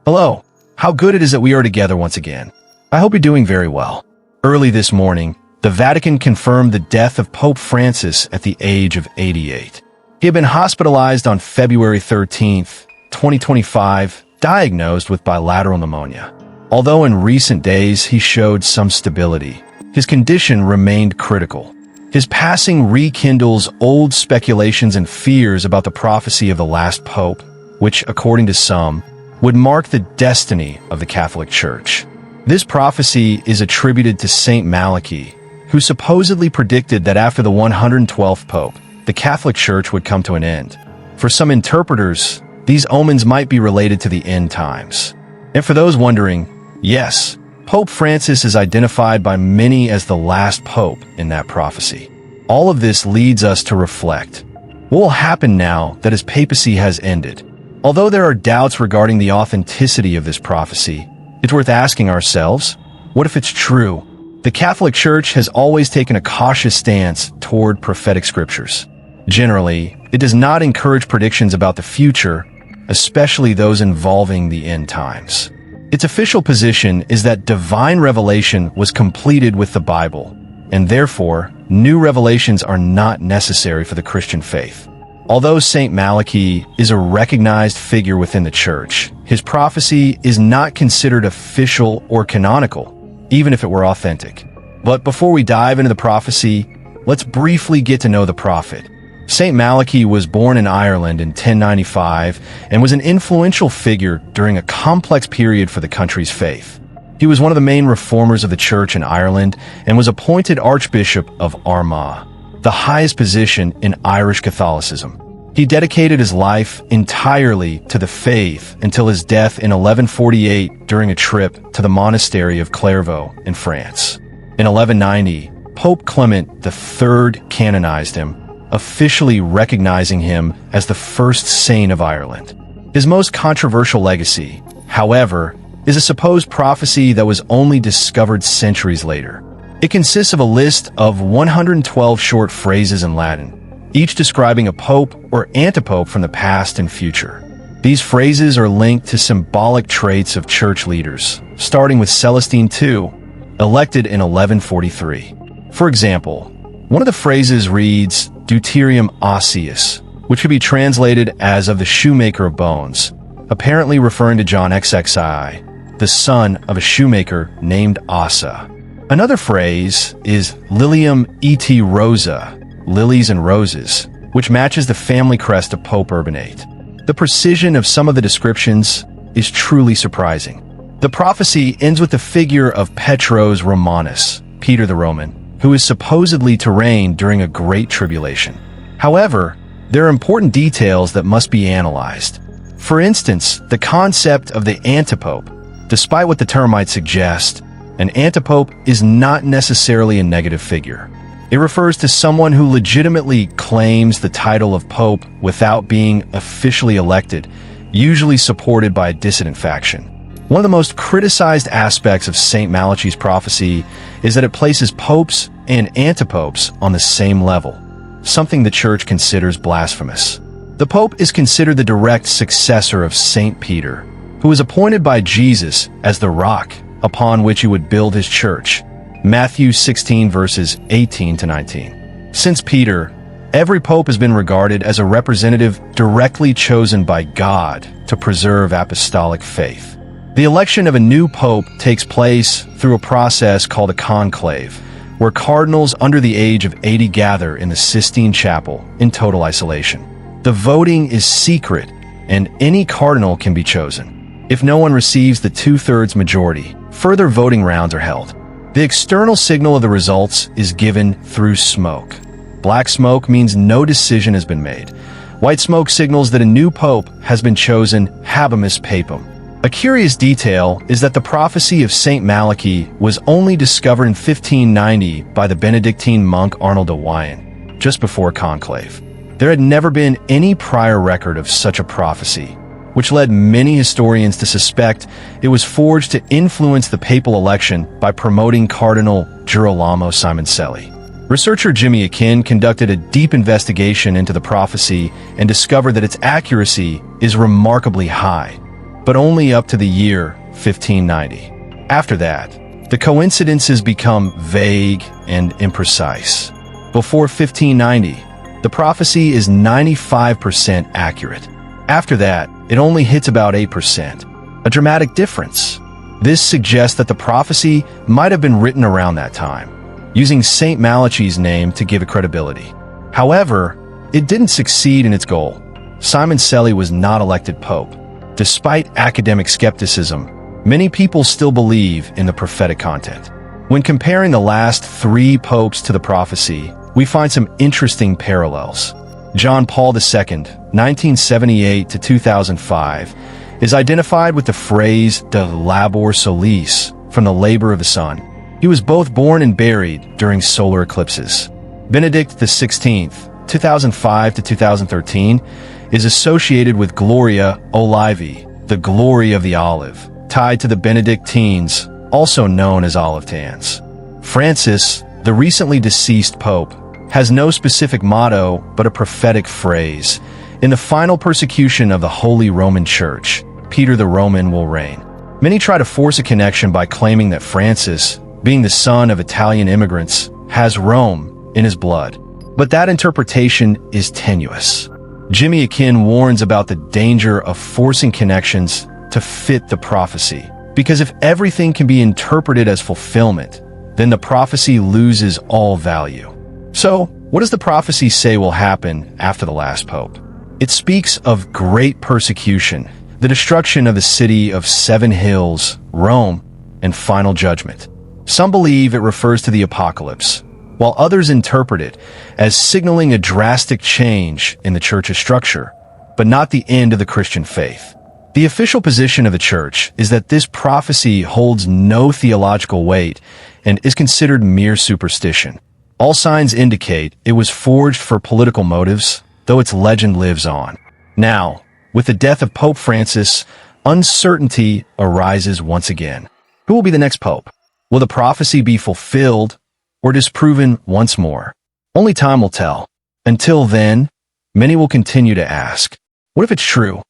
Hello. How good it is that we are together once again. I hope you're doing very well. Early this morning, the Vatican confirmed the death of Pope Francis at the age of 88. He had been hospitalized on February 13th, 2025, diagnosed with bilateral pneumonia. Although in recent days he showed some stability, his condition remained critical. His passing rekindles old speculations and fears about the prophecy of the last pope, which, according to some, would mark the destiny of the Catholic Church. This prophecy is attributed to Saint Malachy, who supposedly predicted that after the 112th pope, the Catholic Church would come to an end. For some interpreters, these omens might be related to the end times. And for those wondering, yes, Pope Francis is identified by many as the last pope in that prophecy. All of this leads us to reflect. What will happen now that his papacy has ended? Although there are doubts regarding the authenticity of this prophecy, it's worth asking ourselves, what if it's true? The Catholic Church has always taken a cautious stance toward prophetic scriptures. Generally, it does not encourage predictions about the future, especially those involving the end times. Its official position is that divine revelation was completed with the Bible, and therefore, new revelations are not necessary for the Christian faith. Although Saint Malachy is a recognized figure within the Church, his prophecy is not considered official or canonical, even if it were authentic. But before we dive into the prophecy, let's briefly get to know the prophet. Saint Malachy was born in Ireland in 1095 and was an influential figure during a complex period for the country's faith. He was one of the main reformers of the Church in Ireland and was appointed Archbishop of Armagh, the highest position in Irish Catholicism. He dedicated his life entirely to the faith until his death in 1148 during a trip to the monastery of Clairvaux in France. In 1190, Pope Clement III canonized him, officially recognizing him as the first saint of Ireland. His most controversial legacy, however, is a supposed prophecy that was only discovered centuries later. It consists of a list of 112 short phrases in Latin, each describing a pope or antipope from the past and future. These phrases are linked to symbolic traits of church leaders, starting with Celestine II, elected in 1143. For example, one of the phrases reads, Deuterium osseus, which could be translated as of the shoemaker of bones, apparently referring to John XXI, the son of a shoemaker named Asa. Another phrase is Lilium et rosa, lilies and roses, which matches the family crest of Pope Urban VIII. The precision of some of the descriptions is truly surprising. The prophecy ends with the figure of Petros Romanus, Peter the Roman, who is supposedly to reign during a great tribulation. However, there are important details that must be analyzed. For instance, the concept of the antipope. Despite what the term might suggest, an antipope is not necessarily a negative figure. It refers to someone who legitimately claims the title of pope without being officially elected, usually supported by a dissident faction. One of the most criticized aspects of Saint Malachy's prophecy is that it places popes and antipopes on the same level, something the Church considers blasphemous. The pope is considered the direct successor of Saint Peter, who was appointed by Jesus as the rock upon which he would build his church. Matthew 16 verses 18 to 19. Since Peter, every pope has been regarded as a representative directly chosen by God to preserve apostolic faith. The election of a new pope takes place through a process called a conclave, where cardinals under the age of 80 gather in the Sistine Chapel in total isolation. The voting is secret, and any cardinal can be chosen. If no one receives the 2/3 majority, further voting rounds are held. The external signal of the results is given through smoke. Black smoke means no decision has been made. White smoke signals that a new pope has been chosen, habemus papum. A curious detail is that the prophecy of Saint Malachy was only discovered in 1590 by the Benedictine monk Arnold de Wyen, just before conclave. There had never been any prior record of such a prophecy, which led many historians to suspect it was forged to influence the papal election by promoting Cardinal Girolamo Simoncelli. Researcher Jimmy Akin conducted a deep investigation into the prophecy and discovered that its accuracy is remarkably high. but only up to the year 1590. After that, the coincidences become vague and imprecise. Before 1590, the prophecy is 95% accurate. After that, it only hits about 8%, a dramatic difference. This suggests that the prophecy might have been written around that time, using Saint Malachy's name to give it credibility. However, it didn't succeed in its goal. Simon Selly was not elected pope. Despite academic skepticism, many people still believe in the prophetic content. When comparing the last 3 popes to the prophecy, we find some interesting parallels. John Paul II, 1978 to 2005, is identified with the phrase de labor solis, from the labor of the sun. He was both born and buried during solar eclipses. Benedict XVI, 2005 to 2013, is associated with Gloria Olivi, the glory of the olive, tied to the Benedictines, also known as Olivetans. Francis, the recently deceased pope, has no specific motto but a prophetic phrase. In the final persecution of the Holy Roman Church, Peter the Roman will reign. Many try to force a connection by claiming that Francis, being the son of Italian immigrants, has Rome in his blood. But that interpretation is tenuous. Jimmy Akin warns about the danger of forcing connections to fit the prophecy, because if everything can be interpreted as fulfillment, then the prophecy loses all value. So, what does the prophecy say will happen after the last pope? It speaks of great persecution, the destruction of the city of 7 hills, Rome, and final judgment. Some believe it refers to the apocalypse, while others interpret it as signaling a drastic change in the church's structure, but not the end of the Christian faith. The official position of the church is that this prophecy holds no theological weight and is considered mere superstition. All signs indicate it was forged for political motives, though its legend lives on. Now, with the death of Pope Francis, uncertainty arises once again. Who will be the next pope? Will the prophecy be fulfilled or disproven once more? Only time will tell. Until then, many will continue to ask, what if it's true?